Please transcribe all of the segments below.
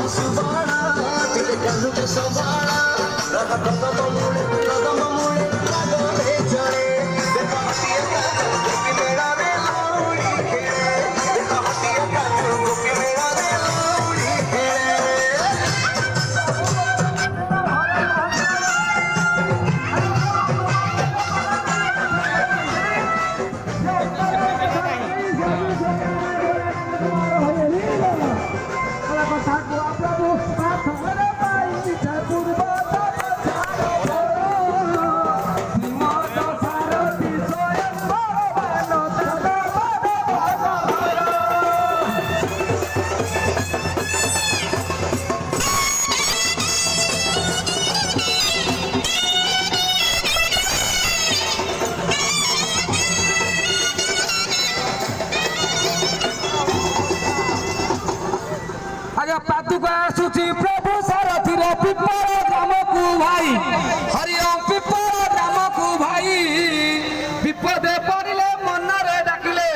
सुबाणा तिले कानुटे संभाळा राधा कदम मुळे लागले जळे देखा हटिया काजू गोपी मेळा रे लावणी खेळे देखा हटिया काजू गोपी मेळा रे लावणी खेळे पादुका आसुची प्रभु सारथी पिपल ग्राम को भाई हरिओम पिपल ग्राम को भाई विपदे पड़िले मनरे डाकिले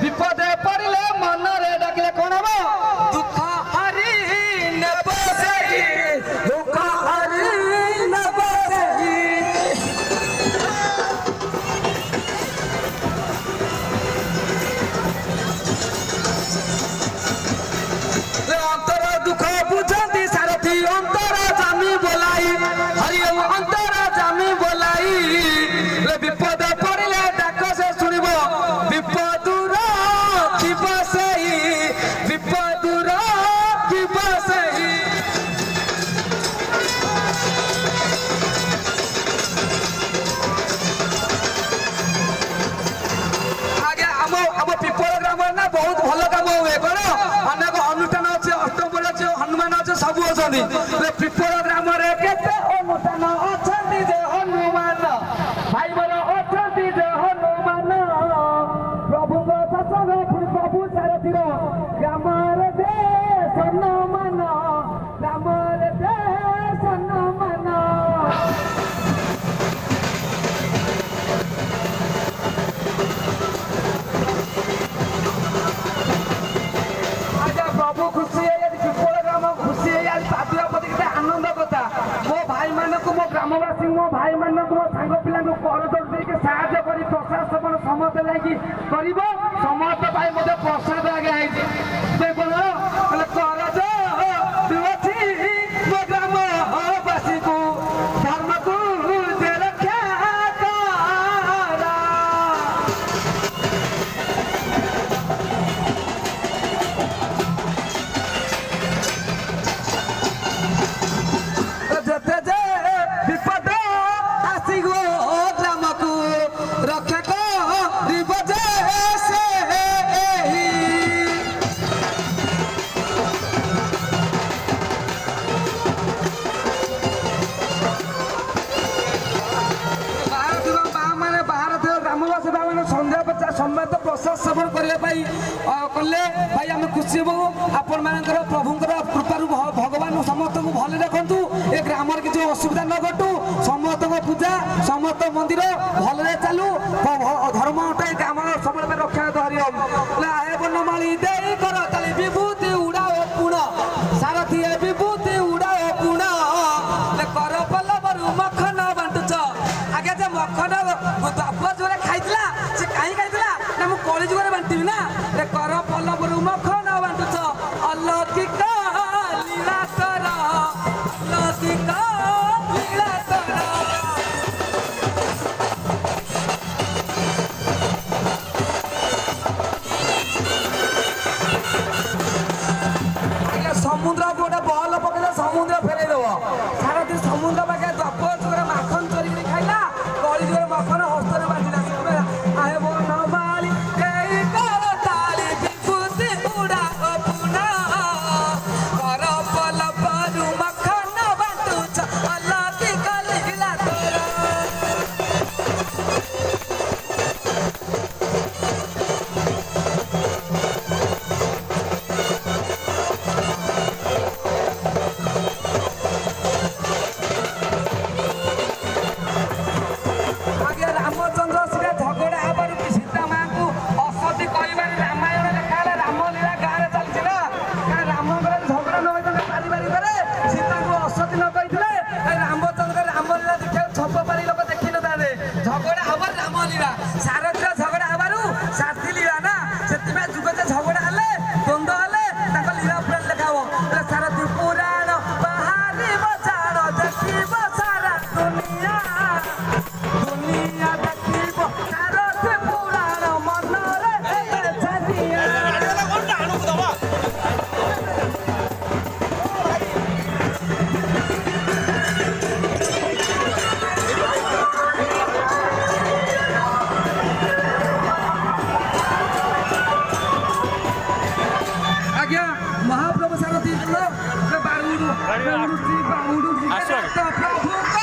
विपदे पड़िले मनरे डाकिले कोन हो दुख हरि नेब सेही दुख हरि नेब सेही अंतर दुख बुझती सारथी अंतर जामी बोलाई हरिओम अंतर जामी बोलाई विपद पड़िले डाक से शुणव विपदूर थिब सेही विपदूर थिब सेही आगे आम पिपल ग्राम ना बहुत भल काम हुए कौन अनेक अनुष्ठान अच्छे अष्टबल अच्छे हनुमान अच्छे सब अच्छा पिपल ग्राम केते अनुष्ठान अच्छा जे हनुमान भाई मोर अच्छा जे हनुमान प्रभु शासन प्रभु सारथी ग्राम दे सम्मान ग्राम दे सम्मान प्रभु खुशी पिपल ग्राम खुशी पादुका प्रति केते आनंद कथा मो भाई मानक मो ग्रामवासी मो भाई मानक मो सांग पिला करदर देके साहाय्य करी प्रसाद सेवन समस्त लागी करिबो समस्त भाई मते प्रसाद आगे आइछि से कोन करज दिवछि मो ग्राम वासी को धर्म को जे रक्षा करा विपद आसी गो ग्राम को रक्षा करिब जे से ग्रामवासी भाई सन्ध्या पचास संवाद प्रसाद सेवन करने कले भाई आम खुशी हूँ आपण मान प्रभुंर कृपार भगवान समस्त को भले रखु ए ग्राम किसी असुविधा न घटू समस्त पूजा समस्त मंदिर भले चलू धर्म ग्राम सब रक्षा हरिओम हे बनमाली दे कर ताली विभूति उड़ाओ पुण सारथी विभूति उड़ाओ पुण कर पल्लवरू मखन बांटुच आगे जे मखन बाप जो खाई से कहीं खाई ना मुझे कलेज बांटी ना कर पल्लवरू मखन बांटुच अलौकिक लीला कर अलौकिक लीला कर ଉଡୁଛି ବାଉଡୁଛି ଆସ ଆଗେ। ପ୍ରଭୁଙ୍କ